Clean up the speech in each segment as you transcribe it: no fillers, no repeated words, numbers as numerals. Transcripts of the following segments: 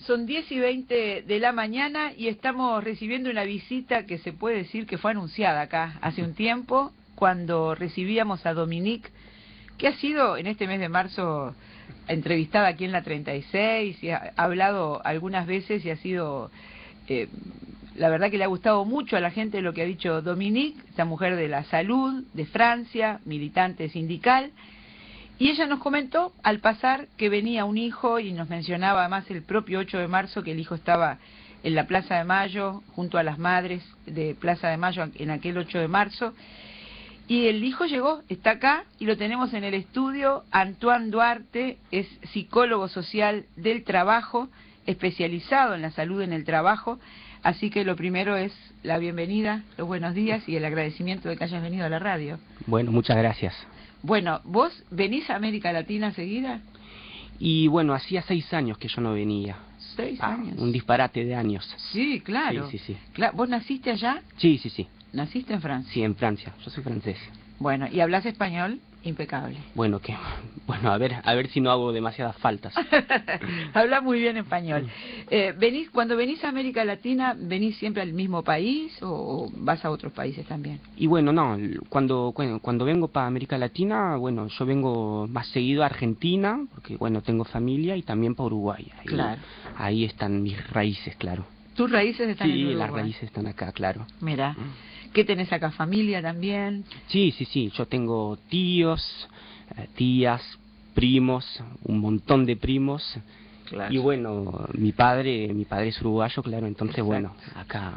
Son 10:20 de la mañana y estamos recibiendo una visita que se puede decir que fue anunciada acá hace un tiempo, cuando recibíamos a Dominique, que ha sido en este mes de marzo entrevistada aquí en la 36 y ha hablado algunas veces y ha sido... la verdad que le ha gustado mucho a la gente lo que ha dicho Dominique, esta mujer de la salud de Francia, militante sindical. Y ella nos comentó al pasar que venía un hijo y nos mencionaba además el propio 8 de marzo que el hijo estaba en la Plaza de Mayo junto a las madres de Plaza de Mayo en aquel 8 de marzo. Y el hijo llegó, está acá y lo tenemos en el estudio. Antoine Duarte es psicólogo social del trabajo, especializado en la salud en el trabajo. Así que lo primero es la bienvenida, los buenos días y el agradecimiento de que hayas venido a la radio. Bueno, muchas gracias. Bueno, ¿vos venís a América Latina seguida? Y bueno, hacía 6 años que yo no venía. 6 años. Un disparate de años. Sí, claro. Sí. ¿Vos naciste allá? Sí. ¿Naciste en Francia? Sí, en Francia. Yo soy francés. Bueno, ¿y hablas español? Impecable. Bueno, a ver si no hago demasiadas faltas. Habla muy bien español. Cuando venís a América Latina, ¿venís siempre al mismo país o vas a otros países también? Y bueno, no, cuando vengo para América Latina, bueno, yo vengo más seguido a Argentina, porque bueno, tengo familia, y también para Uruguay. Claro. Ahí están mis raíces, claro. ¿Tus raíces están en Uruguay? Sí, las raíces están acá, claro. Mira. ¿Qué tenés acá? ¿Familia también? Sí. Yo tengo tíos, tías, primos, un montón de primos. Claro. Y bueno, mi padre es uruguayo, claro, entonces Exacto. bueno, acá...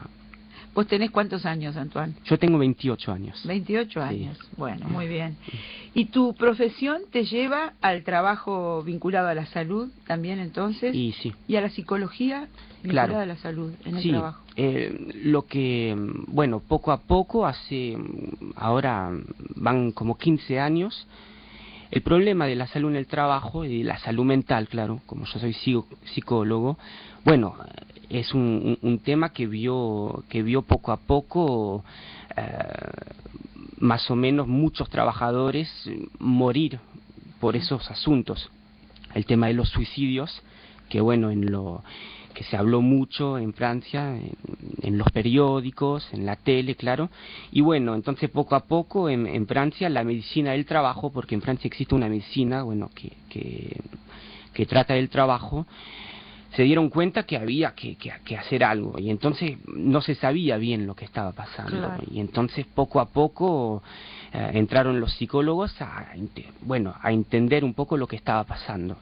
¿Vos tenés cuántos años, Antoine? Yo tengo 28 años. 28 años, sí. Bueno, muy bien. ¿Y tu profesión te lleva al trabajo vinculado a la salud también entonces? Y sí. ¿Y a la psicología vinculada claro. a la salud en el sí. trabajo? Lo que, bueno, poco a poco, ahora van como 15 años, el problema de la salud en el trabajo y de la salud mental, claro, como yo soy psicólogo, bueno, es un tema que vio poco a poco más o menos muchos trabajadores morir por esos asuntos. El tema de los suicidios, que bueno, que se habló mucho en Francia, en los periódicos, en la tele, claro, y bueno, entonces poco a poco en Francia la medicina del trabajo, porque en Francia existe una medicina, bueno, que trata del trabajo, se dieron cuenta que había que hacer algo, y entonces no se sabía bien lo que estaba pasando, claro. Y entonces poco a poco entraron los psicólogos a entender un poco lo que estaba pasando.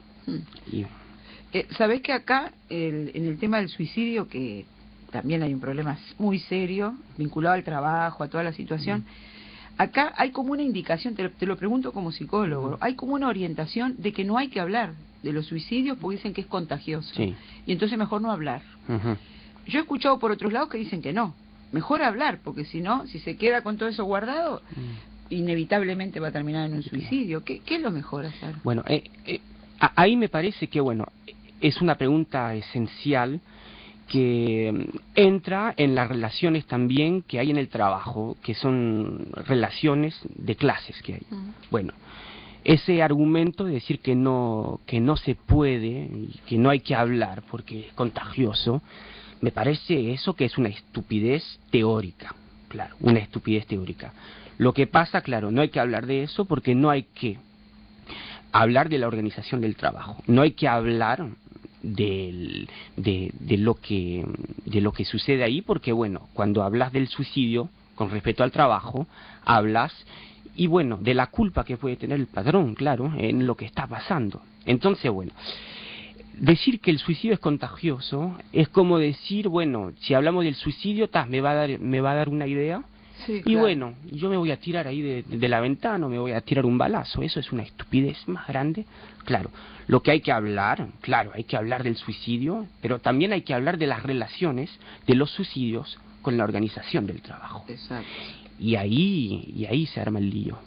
¿Sabés que acá, en el tema del suicidio, que también hay un problema muy serio, vinculado al trabajo, a toda la situación, acá hay como una indicación, te lo pregunto como psicólogo, hay como una orientación de que no hay que hablar de los suicidios porque dicen que es contagioso, sí. Y entonces mejor no hablar. Yo he escuchado por otros lados que dicen que no, mejor hablar, porque si no, si se queda con todo eso guardado, inevitablemente va a terminar en un suicidio. ¿Qué es lo mejor hacer? Bueno, ahí me parece que, bueno, es una pregunta esencial que entra en las relaciones también que hay en el trabajo, que son relaciones de clases que hay. Bueno, ese argumento de decir que no se puede, y que no hay que hablar porque es contagioso, me parece eso que es una estupidez teórica, claro, una estupidez teórica. Lo que pasa, claro, no hay que hablar de eso porque no hay que hablar de la organización del trabajo, no hay que hablar de lo que sucede ahí, porque bueno, cuando hablas del suicidio con respecto al trabajo, hablas y bueno, de la culpa que puede tener el patrón, claro, en lo que está pasando. Entonces, bueno, decir que el suicidio es contagioso es como decir, bueno, si hablamos del suicidio, me va a dar una idea. Sí, y claro. Bueno, yo me voy a tirar ahí de la ventana, me voy a tirar un balazo, eso es una estupidez más grande. Claro, lo que hay que hablar, claro, hay que hablar del suicidio, pero también hay que hablar de las relaciones de los suicidios con la organización del trabajo. Exacto. Y ahí se arma el lío,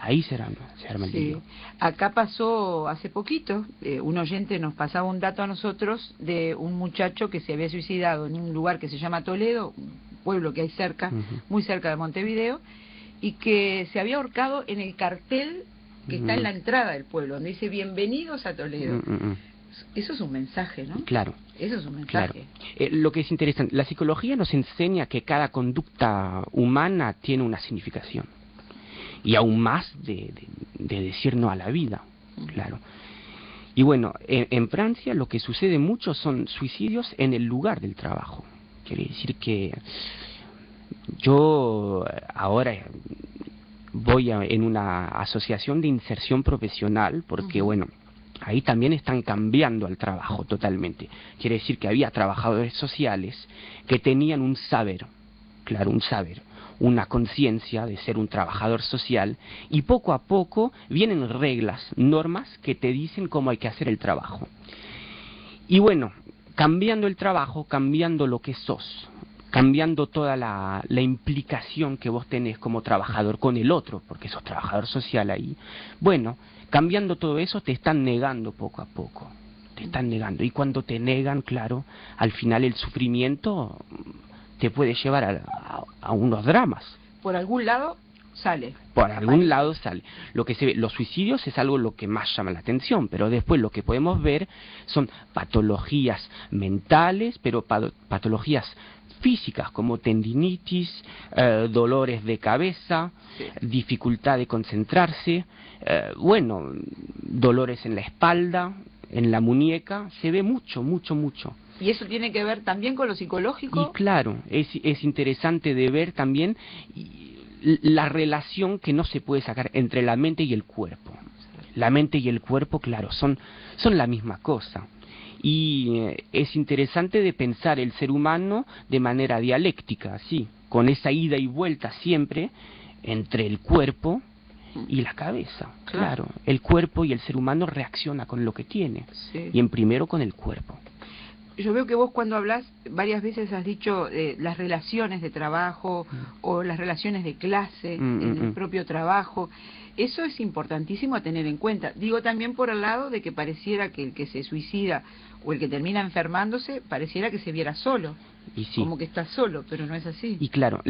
ahí se arma el lío. Acá pasó hace poquito, un oyente nos pasaba un dato a nosotros de un muchacho que se había suicidado en un lugar que se llama Toledo, pueblo que hay cerca, muy cerca de Montevideo, y que se había ahorcado en el cartel que está en la entrada del pueblo, donde dice bienvenidos a Toledo. Eso es un mensaje, ¿no? Claro. Eso es un Claro. mensaje. Lo que es interesante, la psicología nos enseña que cada conducta humana tiene una significación. Y aún más de decir no a la vida, claro. Y bueno, en Francia lo que sucede mucho son suicidios en el lugar del trabajo. Quiere decir que yo ahora voy en una asociación de inserción profesional porque, bueno, ahí también están cambiando al trabajo totalmente. Quiere decir que había trabajadores sociales que tenían un saber, claro, un saber, una conciencia de ser un trabajador social, y poco a poco vienen reglas, normas que te dicen cómo hay que hacer el trabajo. Y bueno, cambiando el trabajo, cambiando lo que sos, cambiando toda la implicación que vos tenés como trabajador con el otro, porque sos trabajador social ahí, bueno, cambiando todo eso te están negando poco a poco, te están negando. Y cuando te negan, claro, al final el sufrimiento te puede llevar a unos dramas. Por algún lado sale. Por algún lado sale. Lo que se ve, los suicidios es algo lo que más llama la atención, pero después lo que podemos ver son patologías mentales, pero patologías físicas como tendinitis, dolores de cabeza, dificultad de concentrarse, bueno, dolores en la espalda, en la muñeca, se ve mucho. ¿Y eso tiene que ver también con lo psicológico? Y claro, es interesante de ver también la relación que no se puede sacar entre la mente y el cuerpo. La mente y el cuerpo, claro, son la misma cosa. Y es interesante de pensar el ser humano de manera dialéctica, sí, con esa ida y vuelta siempre entre el cuerpo y la cabeza. Claro, el cuerpo y el ser humano reacciona con lo que tiene, y en primero con el cuerpo. Yo veo que vos cuando hablas varias veces has dicho las relaciones de trabajo o las relaciones de clase en el propio trabajo. Eso es importantísimo a tener en cuenta. Digo también por el lado de que pareciera que el que se suicida o el que termina enfermándose, pareciera que se viera solo. Y sí. Como que está solo, pero no es así. Y claro,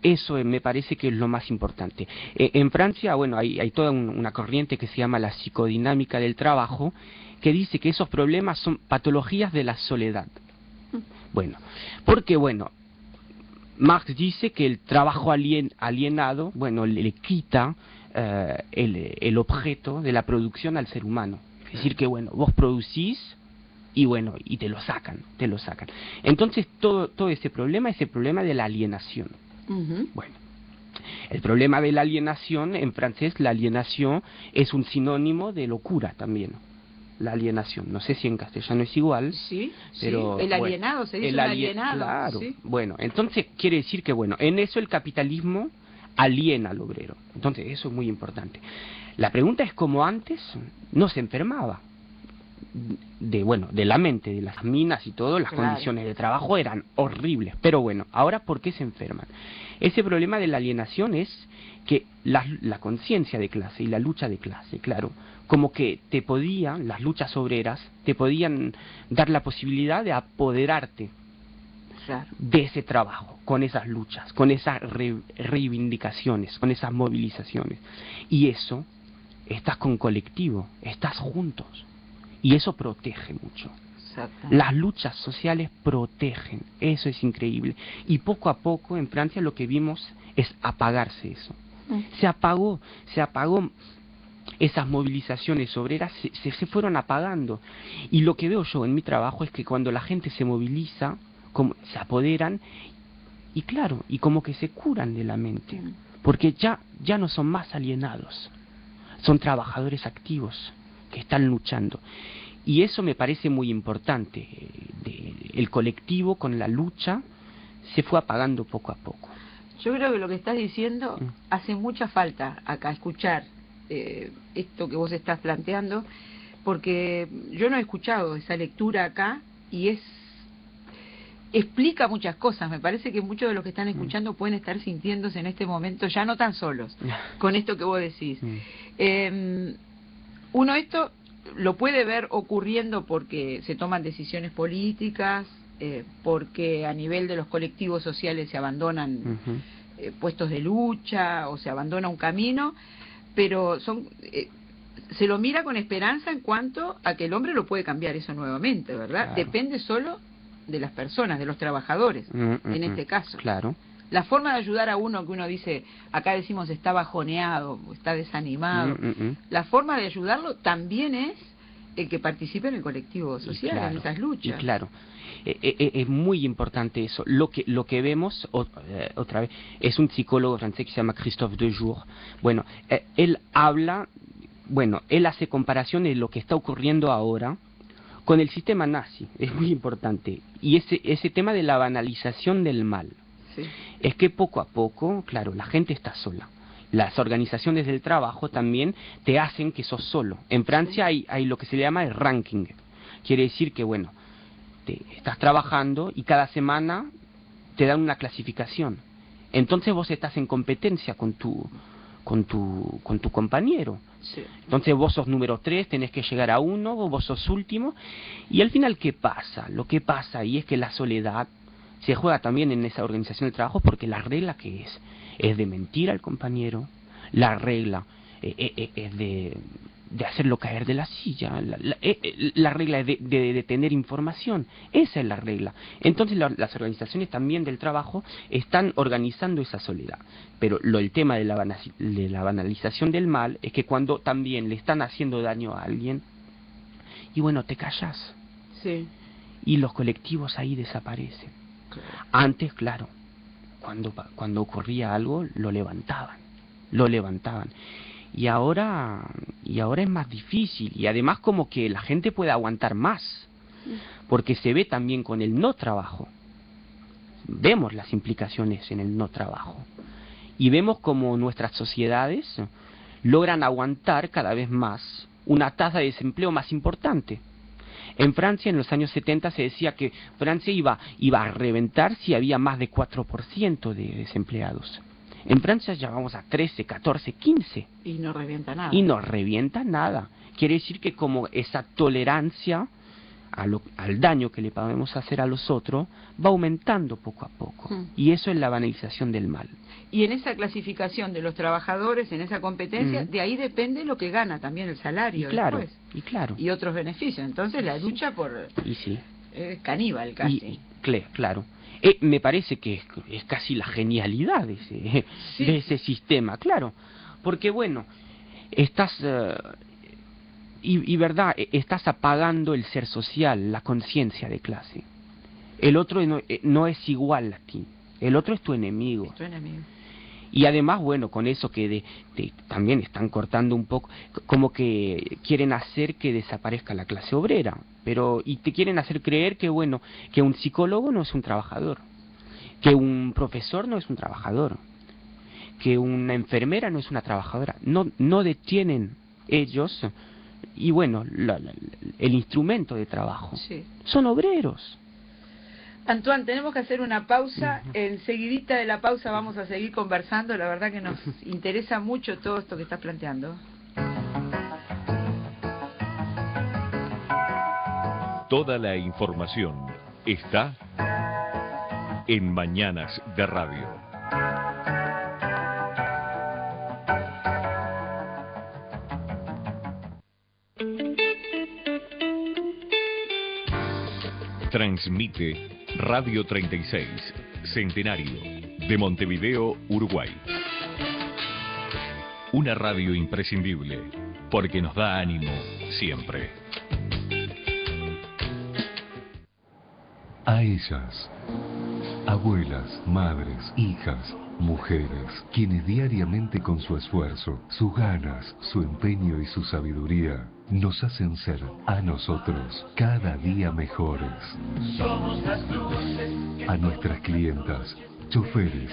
eso me parece que es lo más importante. En Francia, bueno, hay toda una corriente que se llama la psicodinámica del trabajo, que dice que esos problemas son patologías de la soledad. Bueno, porque bueno, Marx dice que el trabajo alienado, bueno, le quita el objeto de la producción al ser humano. Es decir, que bueno, vos producís y bueno, y te lo sacan. Entonces todo ese problema es el problema de la alienación. Bueno, el problema de la alienación, en francés, la alienación es un sinónimo de locura también. La alienación, no sé si en castellano es igual, sí, pero el alienado, se dice un alienado. Claro, ¿sí? Bueno, entonces quiere decir que bueno, en eso el capitalismo aliena al obrero. Entonces eso es muy importante. La pregunta es cómo antes no se enfermaba de la mente, de las minas y todo, las condiciones de trabajo eran horribles, pero bueno, ahora ¿por qué se enferman? Ese problema de la alienación es que la conciencia de clase y la lucha de clase, claro, como que las luchas obreras te podían dar la posibilidad de apoderarte de ese trabajo, con esas luchas, con esas reivindicaciones, con esas movilizaciones. Y eso, estás con colectivo, estás juntos. Y eso protege mucho. Las luchas sociales protegen, eso es increíble. Y poco a poco en Francia lo que vimos es apagarse eso. Se apagó esas movilizaciones obreras, se fueron apagando. Y lo que veo yo en mi trabajo es que cuando la gente se moviliza, se apoderan, y claro, y como que se curan de la mente, porque ya no son más alienados, son trabajadores activos que están luchando. Y eso me parece muy importante. El colectivo con la lucha se fue apagando poco a poco. Yo creo que lo que estás diciendo hace mucha falta acá, escuchar esto que vos estás planteando, porque yo no he escuchado esa lectura acá y explica muchas cosas. Me parece que muchos de los que están escuchando pueden estar sintiéndose en este momento ya no tan solos con esto que vos decís. Uno esto lo puede ver ocurriendo porque se toman decisiones políticas, porque a nivel de los colectivos sociales se abandonan puestos de lucha o se abandona un camino, pero se lo mira con esperanza en cuanto a que el hombre lo puede cambiar eso nuevamente, ¿verdad? Claro. Depende solo de las personas, de los trabajadores, en este caso. Claro. La forma de ayudar a uno, que uno dice, acá decimos está bajoneado, está desanimado, la forma de ayudarlo también es el que participe en el colectivo social, claro, en esas luchas. Y claro, es muy importante eso. Lo que vemos, otra vez, es un psicólogo francés que se llama Christophe Dejour. Bueno, él habla, él hace comparación de lo que está ocurriendo ahora con el sistema nazi. Es muy importante. Y ese tema de la banalización del mal. Sí. Es que poco a poco, claro, la gente está sola. Las organizaciones del trabajo también te hacen que sos solo. En Francia hay lo que se llama el ranking. Quiere decir que, estás trabajando y cada semana te dan una clasificación. Entonces vos estás en competencia con tu compañero. Sí. Entonces vos sos número 3, tenés que llegar a 1, o vos sos último. Y al final, ¿qué pasa? Lo que pasa ahí es que la soledad se juega también en esa organización de trabajo, porque la regla que es de mentir al compañero, la regla es de hacerlo caer de la silla, la regla es de tener información, esa es la regla. Entonces las organizaciones también del trabajo están organizando esa soledad. Pero el tema de la banalización del mal es que cuando también le están haciendo daño a alguien, y te callas. Sí. Y los colectivos ahí desaparecen. Antes, claro, cuando ocurría algo, lo levantaban. Y ahora es más difícil, y además como que la gente puede aguantar más, porque se ve también con el no trabajo. Vemos las implicaciones en el no trabajo, y vemos como nuestras sociedades logran aguantar cada vez más una tasa de desempleo más importante. En Francia, en los años 70, se decía que Francia iba a reventar si había más de 4% de desempleados. En Francia ya vamos a 13, 14, 15. Y no revienta nada. Y no revienta nada. Quiere decir que como esa tolerancia al daño que le podemos hacer a los otros va aumentando poco a poco. Y eso es la banalización del mal. Y en esa clasificación de los trabajadores, en esa competencia, de ahí depende lo que gana también el salario después. Y otros beneficios. Entonces la lucha es caníbal casi. Claro. Me parece que es casi la genialidad de ese sistema, claro. Porque estás... estás apagando el ser social, la conciencia de clase. El otro no es igual a ti. El otro es tu enemigo. Es tu enemigo. Y además, con eso que también están cortando un poco, como que quieren hacer que desaparezca la clase obrera, y te quieren hacer creer que que un psicólogo no es un trabajador, que un profesor no es un trabajador, que una enfermera no es una trabajadora. No detienen ellos, y el instrumento de trabajo. Sí. Son obreros. Antoine, tenemos que hacer una pausa. Enseguidita de la pausa vamos a seguir conversando. La verdad que nos interesa mucho todo esto que estás planteando. Toda la información está en Mañanas de Radio. Transmite Radio 36, Centenario, de Montevideo, Uruguay. Una radio imprescindible, porque nos da ánimo siempre. A ellas, abuelas, madres, hijas, mujeres, quienes diariamente con su esfuerzo, sus ganas, su empeño y su sabiduría, nos hacen ser a nosotros cada día mejores. Somos las luces. A nuestras clientas, choferes,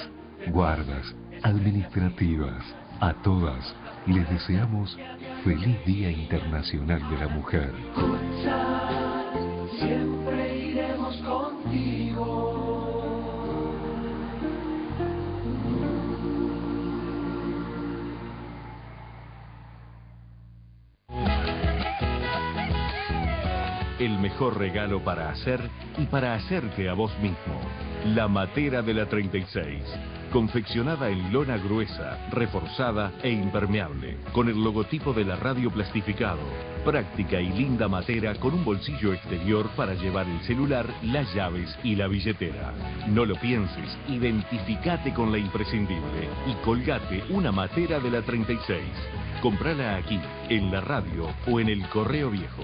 guardas, administrativas, a todas les deseamos feliz Día Internacional de la Mujer. Siempre iremos contigo. el mejor regalo para hacer y para hacerte a vos mismo. La Matera de la 36. Confeccionada en lona gruesa, reforzada e impermeable, con el logotipo de la radio plastificado. Práctica y linda matera con un bolsillo exterior para llevar el celular, las llaves y la billetera. No lo pienses, identificate con la imprescindible y colgate una Matera de la 36. Comprala aquí, en la radio o en el Correo Viejo.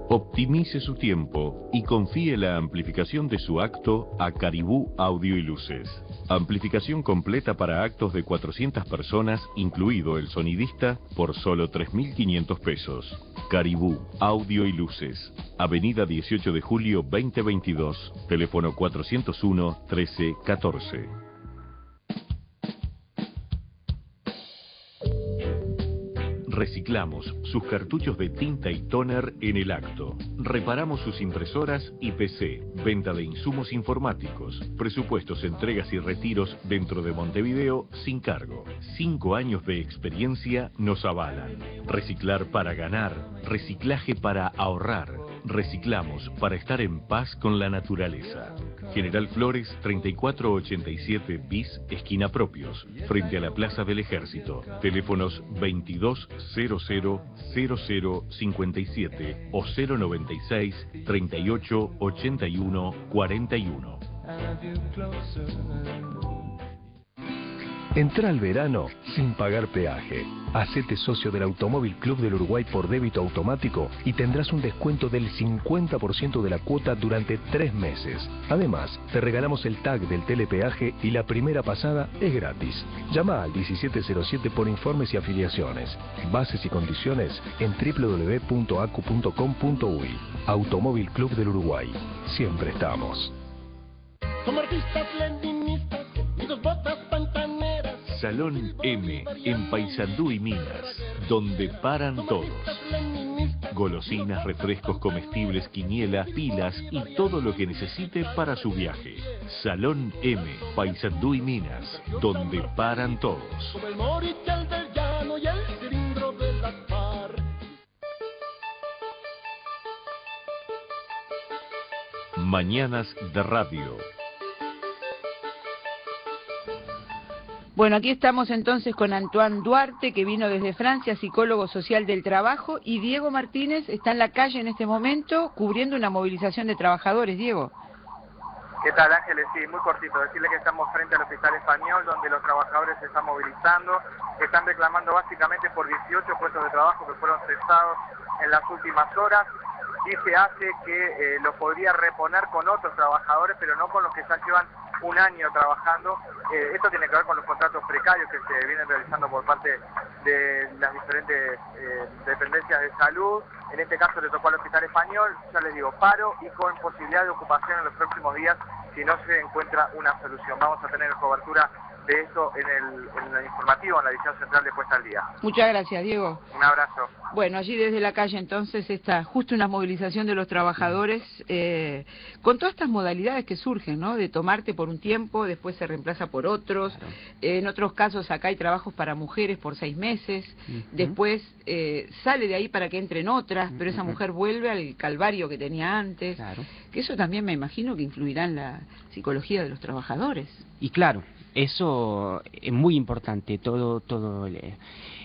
Optimice su tiempo y confíe la amplificación de su acto a Caribú Audio y Luces. Amplificación completa para actos de 400 personas, incluido el sonidista, por solo 3.500 pesos. Caribú Audio y Luces. Avenida 18 de Julio 2022. Teléfono 401 13 14. Reciclamos sus cartuchos de tinta y tóner en el acto. Reparamos sus impresoras y PC. Venta de insumos informáticos. Presupuestos, entregas y retiros dentro de Montevideo sin cargo. 5 años de experiencia nos avalan. Reciclar para ganar. Reciclaje para ahorrar. Reciclamos para estar en paz con la naturaleza. General Flores 3487 bis, esquina Propios, frente a la Plaza del Ejército. Teléfonos 22000057 o 096 38 81 41. Entra al verano sin pagar peaje. Hacete socio del Automóvil Club del Uruguay por débito automático y tendrás un descuento del 50% de la cuota durante 3 meses. Además, te regalamos el tag del telepeaje y la primera pasada es gratis. Llama al 1707 por informes y afiliaciones. Bases y condiciones en www.acu.com.uy. Automóvil Club del Uruguay. Siempre estamos. Como artistas leninistas y dos botas pantaneras. Salón M, en Paysandú y Minas, donde paran todos. Golosinas, refrescos comestibles, quiniela, pilas y todo lo que necesite para su viaje. Salón M, Paysandú y Minas, donde paran todos. Como el Morichal del Llano y el cilindro de la par. Mañanas de Radio. Bueno, aquí estamos entonces con Antoine Duarte, que vino desde Francia, psicólogo social del trabajo, y Diego Martínez está en la calle en este momento cubriendo una movilización de trabajadores. Diego. ¿Qué tal, Ángeles? Sí, muy cortito. Decirle que estamos frente al Hospital Español, donde los trabajadores se están movilizando, están reclamando básicamente por 18 puestos de trabajo que fueron cesados en las últimas horas, y se hace que los podría reponer con otros trabajadores, pero no con los que ya llevan un año trabajando. Esto tiene que ver con los contratos precarios que se vienen realizando por parte de las diferentes dependencias de salud. En este caso le tocó al Hospital Español, ya les digo, paro y con posibilidad de ocupación en los próximos días si no se encuentra una solución. Vamos a tener cobertura de esto en el informativo, en la edición central de Puesta al Día. Muchas gracias, Diego. Un abrazo. Bueno, allí desde la calle entonces está justo una movilización de los trabajadores con todas estas modalidades que surgen, ¿no? De tomarte por un tiempo, después se reemplaza por otros. Claro. En otros casos acá hay trabajos para mujeres por 6 meses, después sale de ahí para que entren otras, pero esa mujer vuelve al calvario que tenía antes. Claro. Que eso también me imagino que influirá en la psicología de los trabajadores. Y claro, eso es muy importante, todo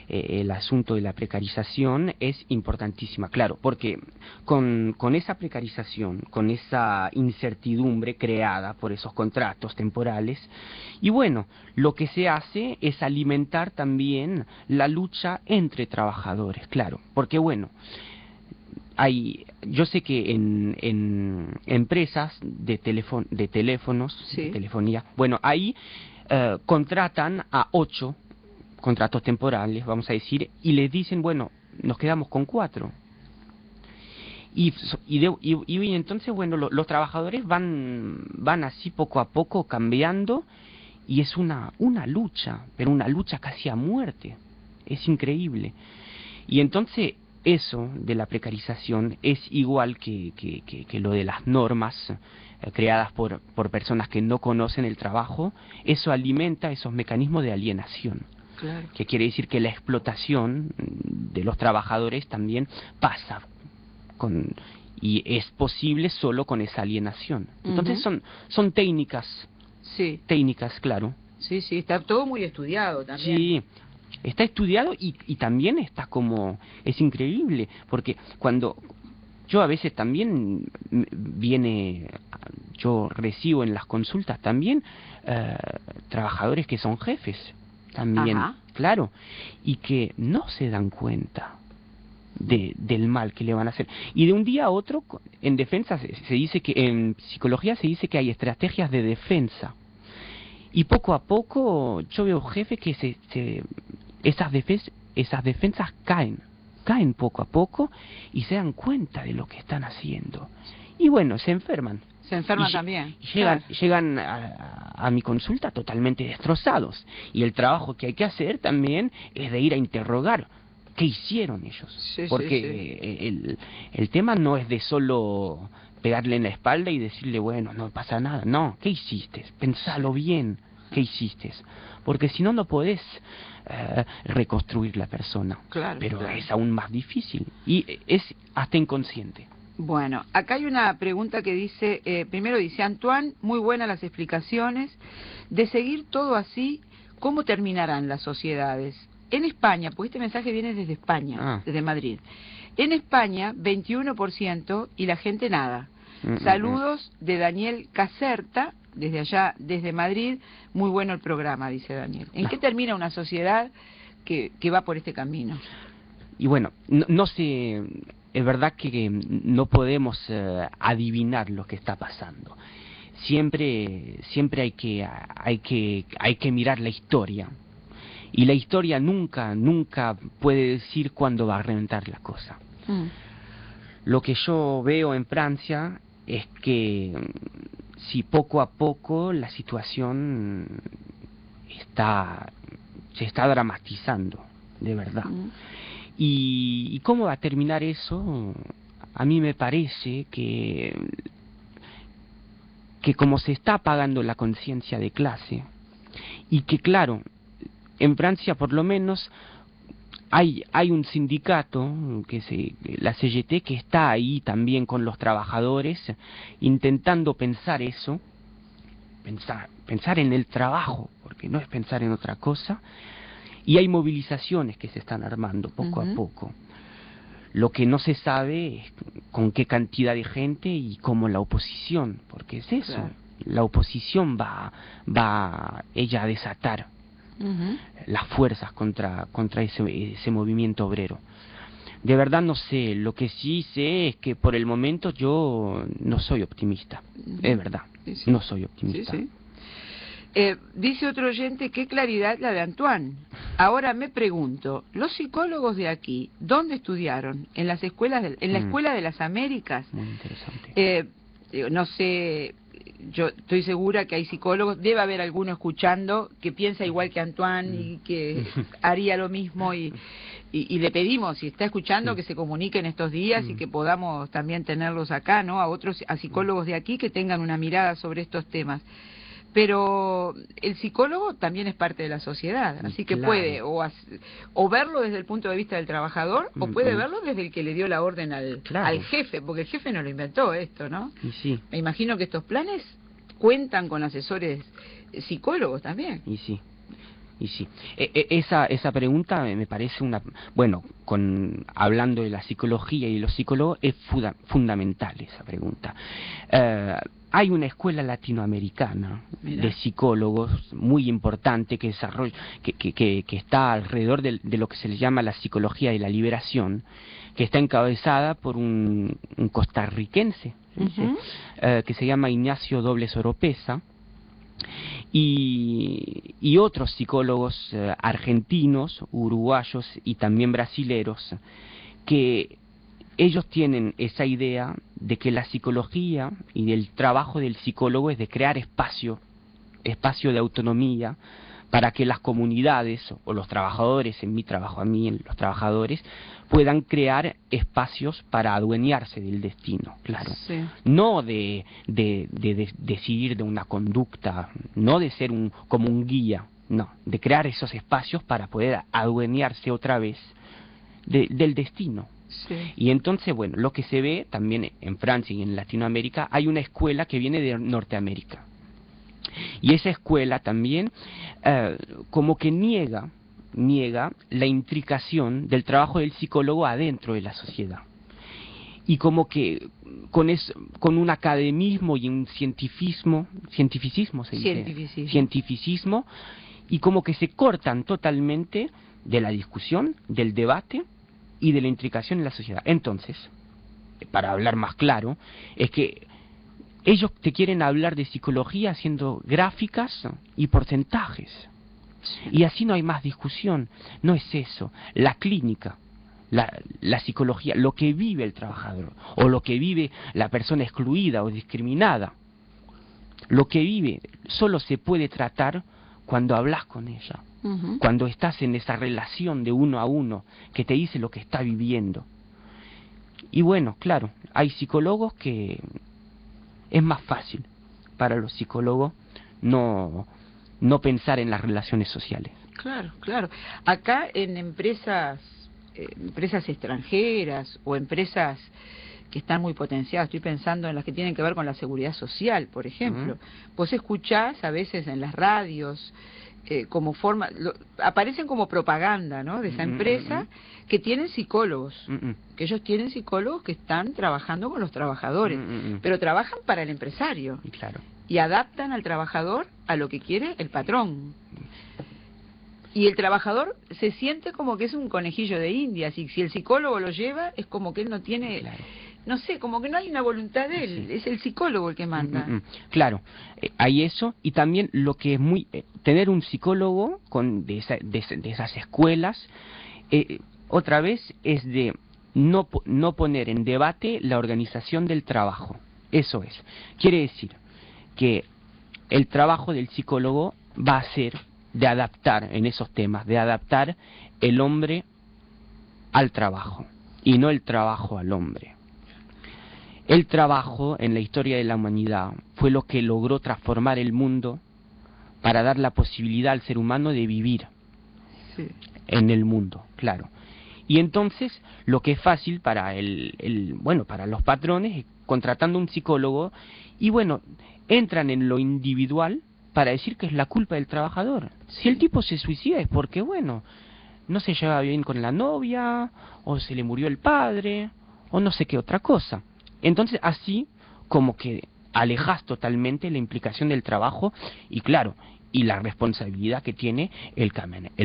el asunto de la precarización es importantísima, claro, porque con esa precarización, con esa incertidumbre creada por esos contratos temporales, y bueno, lo que se hace es alimentar también la lucha entre trabajadores, claro, porque bueno, yo sé que en empresas de teléfonos, sí, de telefonía, bueno, ahí contratan a 8 contratos temporales, vamos a decir, y les dicen, bueno, nos quedamos con 4. Y entonces, bueno, los trabajadores van así poco a poco cambiando, y es una lucha, pero una lucha casi a muerte. Es increíble. Y entonces, eso de la precarización es igual que lo de las normas creadas por personas que no conocen el trabajo. Eso alimenta esos mecanismos de alienación. Claro. Que quiere decir que la explotación de los trabajadores también pasa y es posible solo con esa alienación. Entonces son técnicas, claro. Sí, está todo muy estudiado también. Sí, está estudiado y también está como, es increíble, porque cuando yo a veces también yo recibo en las consultas también trabajadores que son jefes, también, claro, y que no se dan cuenta del mal que le van a hacer. Y de un día a otro, en defensa se dice que, en psicología se dice que hay estrategias de defensa. Y poco a poco yo veo jefes que esas defensas caen poco a poco y se dan cuenta de lo que están haciendo. Y bueno, se enferman. Se enferman también. Llegan a mi consulta totalmente destrozados. Y el trabajo que hay que hacer también es de ir a interrogar qué hicieron ellos. Porque el tema no es de solo pegarle en la espalda y decirle, bueno, no pasa nada. No, ¿qué hiciste? Pensalo bien, ¿qué hiciste? Porque si no, no podés reconstruir la persona. Claro, pero es aún más difícil y es hasta inconsciente. Bueno, acá hay una pregunta que dice, primero dice, Antoine, muy buenas las explicaciones. De seguir todo así, ¿cómo terminarán las sociedades? En España, porque este mensaje viene desde España, desde Madrid. En España, 21% y la gente nada. Saludos de Daniel Caserta, desde allá, desde Madrid. Muy bueno el programa, dice Daniel. ¿En qué termina una sociedad que va por este camino? Y bueno, no sé, es verdad que no podemos adivinar lo que está pasando. Siempre hay que mirar la historia. Y la historia nunca puede decir cuándo va a reventar la cosa. Lo que yo veo en Francia es que si poco a poco la situación se está dramatizando, de verdad. ¿Y cómo va a terminar eso? A mí me parece que como se está apagando la conciencia de clase, y que claro, en Francia por lo menos hay un sindicato, la CGT, que está ahí también con los trabajadores, intentando pensar eso, pensar en el trabajo, porque no es pensar en otra cosa, y hay movilizaciones que se están armando poco a poco. Lo que no se sabe es con qué cantidad de gente y cómo la oposición, porque es eso, claro. La oposición va ella a desatar las fuerzas contra ese movimiento obrero. De verdad no sé, lo que sí sé es que por el momento yo no soy optimista, es verdad, no soy optimista. Dice otro oyente, qué claridad la de Antoine. Ahora me pregunto, los psicólogos de aquí, ¿dónde estudiaron? ¿En las escuelas en la Escuela de las Américas? Muy interesante. No sé, yo estoy segura que hay psicólogos, debe haber alguno escuchando que piensa igual que Antoine y que haría lo mismo y le pedimos, si está escuchando, que se comuniquen estos días y que podamos también tenerlos acá, ¿no? A psicólogos de aquí que tengan una mirada sobre estos temas. Pero el psicólogo también es parte de la sociedad, así que puede o verlo desde el punto de vista del trabajador o puede verlo desde el que le dio la orden al jefe, porque el jefe no lo inventó esto, ¿no? Y sí. Me imagino que estos planes cuentan con asesores psicólogos también. Y sí. Esa pregunta me parece hablando de la psicología y los psicólogos, es fundamental esa pregunta. Hay una escuela latinoamericana de psicólogos muy importante que está alrededor de lo que se le llama la psicología de la liberación, que está encabezada por un costarricense que se llama Ignacio Dobles Oropesa, y otros psicólogos argentinos, uruguayos y también brasileros, que ellos tienen esa idea de que la psicología y del trabajo del psicólogo es de crear espacio de autonomía para que las comunidades o los trabajadores, en mi trabajo a mí, los trabajadores, puedan crear espacios para adueñarse del destino, claro. Sí. No de decidir de una conducta, no de ser como un guía, no, de crear esos espacios para poder adueñarse otra vez del destino. Sí. Y entonces, bueno, lo que se ve también en Francia y en Latinoamérica, hay una escuela que viene de Norteamérica. Y esa escuela también como que niega la intricación del trabajo del psicólogo adentro de la sociedad. Y como que con un academismo y un cientificismo se dice, cientificismo, y como que se cortan totalmente de la discusión, del debate y de la intricación en la sociedad. Entonces, para hablar más claro, es que ellos te quieren hablar de psicología haciendo gráficas y porcentajes. Y así no hay más discusión. No es eso. La clínica, la psicología, lo que vive el trabajador, o lo que vive la persona excluida o discriminada, lo que vive solo se puede tratar cuando hablas con ella. Cuando estás en esa relación de uno a uno que te dice lo que está viviendo. Y bueno, claro, hay psicólogos que es más fácil para los psicólogos no pensar en las relaciones sociales. Claro, claro. Acá en empresas extranjeras o empresas que están muy potenciadas, estoy pensando en las que tienen que ver con la seguridad social, por ejemplo. Vos escuchás a veces en las radios como forma, aparecen como propaganda, ¿no?, de esa empresa, que tienen psicólogos, que ellos tienen psicólogos que están trabajando con los trabajadores, pero trabajan para el empresario, claro, y adaptan al trabajador a lo que quiere el patrón. Y el trabajador se siente como que es un conejillo de Indias, y si el psicólogo lo lleva, es como que él no tiene... Claro. No sé, como que no hay una voluntad de él, es el psicólogo el que manda. Claro, hay eso, y también lo que es muy... tener un psicólogo de esas escuelas, otra vez es de no poner en debate la organización del trabajo. Eso es. Quiere decir que el trabajo del psicólogo va a ser de adaptar en esos temas, de adaptar el hombre al trabajo, y no el trabajo al hombre. El trabajo en la historia de la humanidad fue lo que logró transformar el mundo para dar la posibilidad al ser humano de vivir en el mundo, claro. Y entonces lo que es fácil para para los patrones es contratando un psicólogo, y bueno, entran en lo individual para decir que es la culpa del trabajador. Si el tipo se suicida es porque, bueno, no se lleva bien con la novia, o se le murió el padre, o no sé qué otra cosa. Entonces así como que alejas totalmente la implicación del trabajo y, claro, y la responsabilidad que tiene el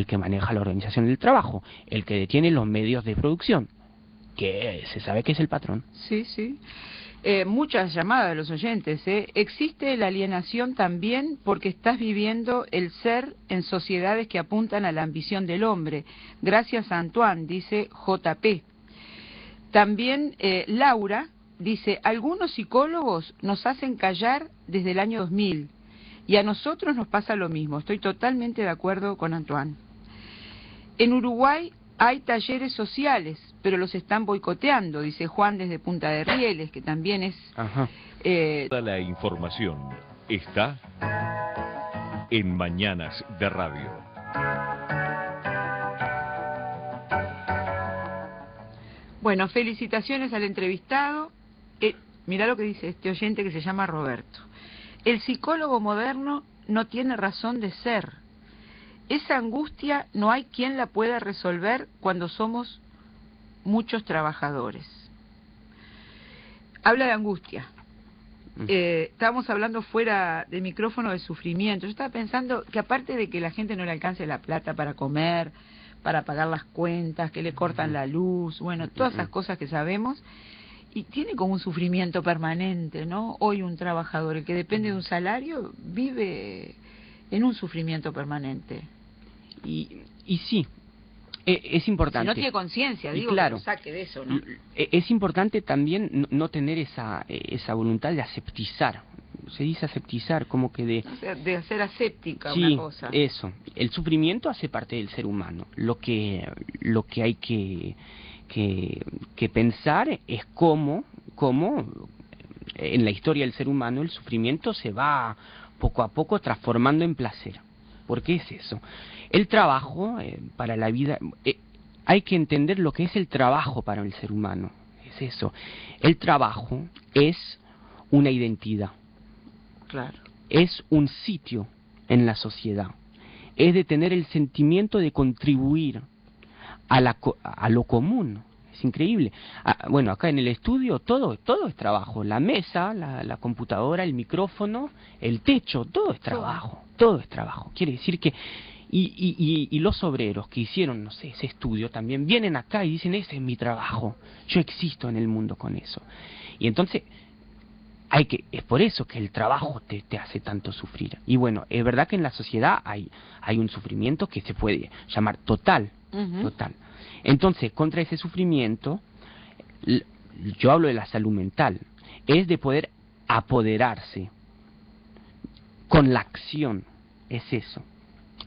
que maneja la organización del trabajo, el que detiene los medios de producción, que se sabe que es el patrón. Sí, sí. Muchas llamadas de los oyentes. Existe la alienación también porque estás viviendo el ser en sociedades que apuntan a la ambición del hombre. Gracias a Antoine, dice JP. También Laura dice, algunos psicólogos nos hacen callar desde el año 2000 y a nosotros nos pasa lo mismo. Estoy totalmente de acuerdo con Antoine. En Uruguay hay talleres sociales, pero los están boicoteando, dice Juan desde Punta de Rieles, que también es... Toda la información está en Mañanas de Radio. Bueno, felicitaciones al entrevistado. Mirá lo que dice este oyente que se llama Roberto. El psicólogo moderno no tiene razón de ser. Esa angustia no hay quien la pueda resolver cuando somos muchos trabajadores. Habla de angustia. Estábamos hablando fuera del micrófono de sufrimiento. Yo estaba pensando que aparte de que la gente no le alcance la plata para comer, para pagar las cuentas, que le cortan la luz, bueno, todas esas cosas que sabemos, y tiene como un sufrimiento permanente, ¿no? Hoy un trabajador, el que depende de un salario, vive en un sufrimiento permanente. Y sí, es importante. Si no tiene conciencia, digo, claro, que lo saque de eso, ¿no? Es importante también no tener esa voluntad de aseptizar. Se dice aseptizar, como que de hacer aséptica sí, una cosa. Eso. El sufrimiento hace parte del ser humano. Lo que hay que pensar es cómo en la historia del ser humano el sufrimiento se va poco a poco transformando en placer. porque es eso. El trabajo para la vida, hay que entender lo que es el trabajo para el ser humano. Es eso. El trabajo es una identidad. Claro. Es un sitio en la sociedad. Es de tener el sentimiento de contribuir a lo común. Es increíble. Bueno, acá en el estudio todo es trabajo. La mesa, la computadora, el micrófono, el techo, todo es trabajo. Todo es trabajo. Quiere decir que y los obreros que hicieron, no sé, ese estudio también vienen acá y dicen, ese es mi trabajo. Yo existo en el mundo con eso. Y entonces es por eso que el trabajo te hace tanto sufrir. Y bueno, es verdad que en la sociedad hay un sufrimiento que se puede llamar total. Total. Entonces, contra ese sufrimiento, yo hablo de la salud mental, es de poder apoderarse con la acción, es eso.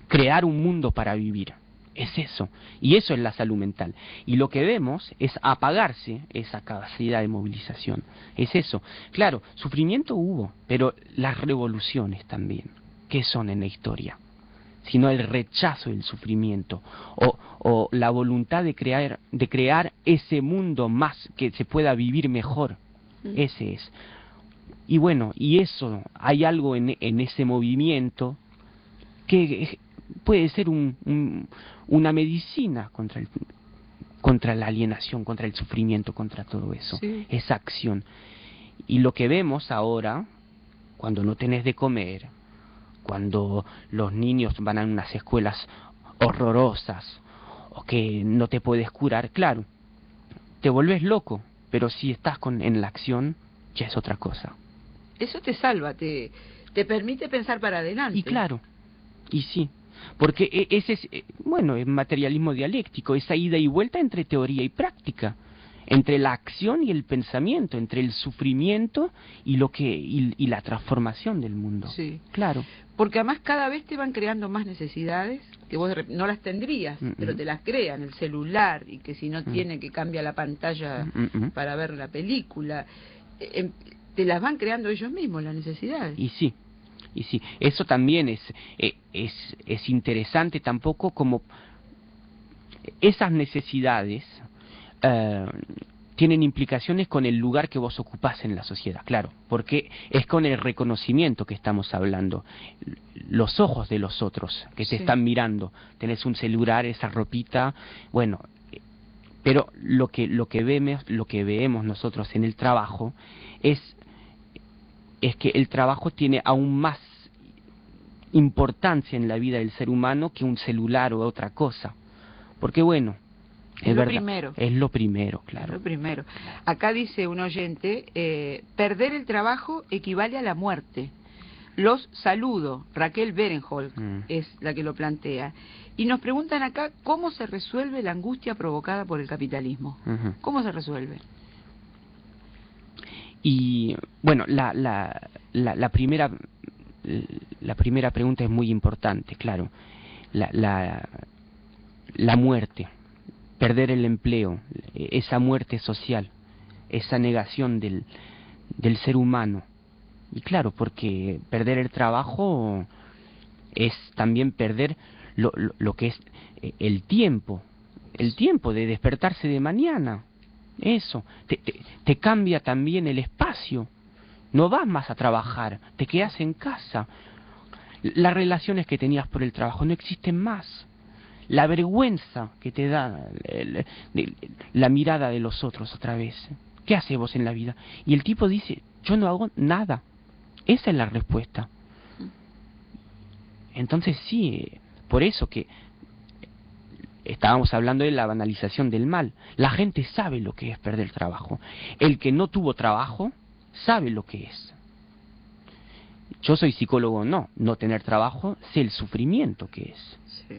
Crear un mundo para vivir, es eso. Y eso es la salud mental. Y lo que vemos es apagarse esa capacidad de movilización, es eso. Claro, sufrimiento hubo, pero las revoluciones también, ¿qué son en la historia? Sino el rechazo del sufrimiento o la voluntad de crear ese mundo más que se pueda vivir mejor. Ese es. Y bueno, y eso, hay algo en ese movimiento que puede ser una medicina contra la alienación, contra el sufrimiento, contra todo eso. Sí. Esa acción. Y lo que vemos ahora, cuando no tenés de comer, cuando los niños van a unas escuelas horrorosas o que no te puedes curar, claro, te volvés loco, pero si estás en la acción, ya es otra cosa. Eso te salva, te permite pensar para adelante. Y claro, y sí, porque ese es, bueno, es materialismo dialéctico, esa ida y vuelta entre teoría y práctica, entre la acción y el pensamiento, entre el sufrimiento y la transformación del mundo. Sí, claro. Porque además cada vez te van creando más necesidades que vos no las tendrías, pero te las crean, el celular, y que si no tiene que cambia la pantalla para ver la película, te las van creando ellos mismos las necesidades. Y sí, eso también es interesante tampoco, como esas necesidades tienen implicaciones con el lugar que vos ocupás en la sociedad, claro, porque es con el reconocimiento que estamos hablando, los ojos de los otros que te están mirando, tenés un celular, esa ropita, bueno, pero lo que vemos nosotros en el trabajo es que el trabajo tiene aún más importancia en la vida del ser humano que un celular o otra cosa, porque bueno, es lo primero. Es lo primero, claro. Es lo primero. Acá dice un oyente, perder el trabajo equivale a la muerte. Los saludo. Raquel Berenholz es la que lo plantea. Y nos preguntan acá, ¿cómo se resuelve la angustia provocada por el capitalismo? ¿Cómo se resuelve? Y bueno, la primera pregunta es muy importante, claro. La muerte. Perder el empleo, esa muerte social, esa negación del ser humano. Y claro, porque perder el trabajo es también perder lo que es el tiempo de despertarse de mañana. Eso, te cambia también el espacio. No vas más a trabajar, te quedas en casa. Las relaciones que tenías por el trabajo no existen más. La vergüenza que te da la mirada de los otros otra vez. ¿Qué haces vos en la vida? Y el tipo dice, yo no hago nada. Esa es la respuesta. Entonces sí, por eso que estábamos hablando de la banalización del mal. La gente sabe lo que es perder el trabajo. El que no tuvo trabajo sabe lo que es. Yo soy psicólogo, no tener trabajo, sé el sufrimiento que es. Sí.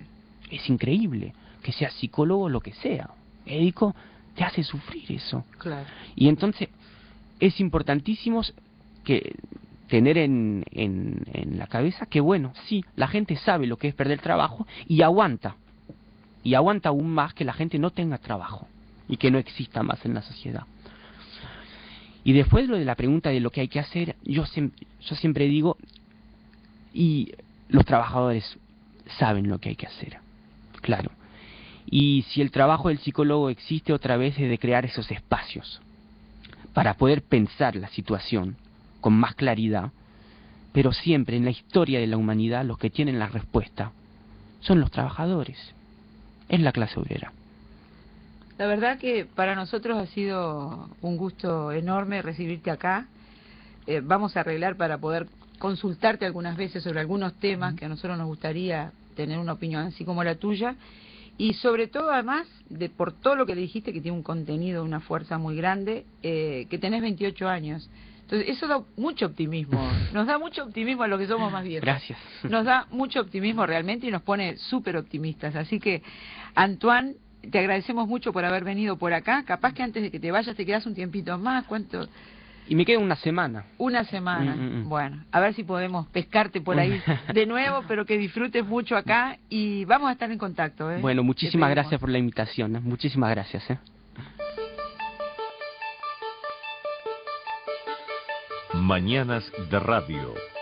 Es increíble que seas psicólogo o lo que sea. Médico, te hace sufrir eso. Claro. Y entonces es importantísimo que tener en la cabeza que bueno, sí, la gente sabe lo que es perder trabajo y aguanta aún más que la gente no tenga trabajo y que no exista más en la sociedad. Y después lo de la pregunta de lo que hay que hacer, yo siempre digo, y los trabajadores saben lo que hay que hacer. Claro. Y si el trabajo del psicólogo existe otra vez es de crear esos espacios para poder pensar la situación con más claridad, pero siempre en la historia de la humanidad los que tienen la respuesta son los trabajadores, es la clase obrera. La verdad que para nosotros ha sido un gusto enorme recibirte acá. Vamos a arreglar para poder consultarte algunas veces sobre algunos temas que a nosotros nos gustaría tener una opinión así como la tuya. Y sobre todo, además, por todo lo que le dijiste, que tiene un contenido, una fuerza muy grande, que tenés 28 años. Entonces, eso da mucho optimismo. Nos da mucho optimismo a los que somos más viejos. Gracias. Nos da mucho optimismo realmente y nos pone súper optimistas. Así que, Antoine, te agradecemos mucho por haber venido por acá. Capaz que antes de que te vayas te quedas un tiempito más. ¿Cuánto? Y me queda una semana. Una semana. Bueno, a ver si podemos pescarte por ahí de nuevo, pero que disfrutes mucho acá y vamos a estar en contacto. Bueno, muchísimas gracias por la invitación. Muchísimas gracias. Mañanas de Radio.